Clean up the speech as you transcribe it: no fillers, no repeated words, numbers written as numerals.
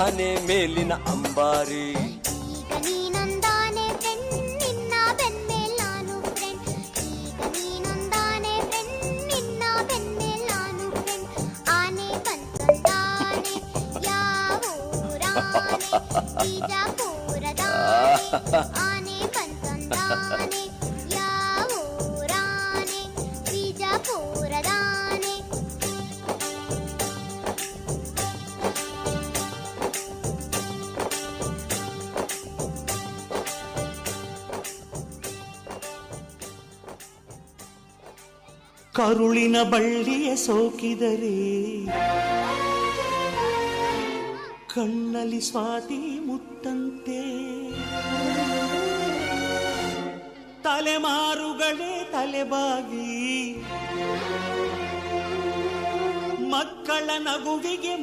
ಆನೆ ಮೇಲಿನ ಅಂಬಾರಿ. ಈಗ ನೀನೊಂದಾನೆ ಫ್ರೆಂಡ್, ನಿನ್ನ ಬೆನ್ಮೇಲ್ ನಾನು ಫ್ರೆಂಡ್. ಈಗ ನೀನೊಂದಾನೆ ಫ್ರೆಂಡ್, ನಿನ್ನ ಬೆನ್ಮೇಲ್ ನಾನು ಫ್ರೆಂಡ್. ಆನೆ ಬಂತೊಂದಾನೆ, ಯಾವ ಊರಾನೆ? ಬಿಜಾಪುರದಾನೆ. ಆನೆ ಬಂತೊಂದಾನೆ, ಯಾವ ಊರಾನೆ? ಬಿಜಾಪುರದಾನೆ. ಕರುಳಿನ ಬಳ್ಳಿಯ ಸೋಕಿದರೆ ಕಣ್ಣಲ್ಲಿ ಸ್ವಾತಿ ಮುತ್ತಂತೆ. ತಲೆಮಾರುಗಳೇ ತಲೆಬಾಗಿ ಮಕ್ಕಳ ನಗುವಿಗೆ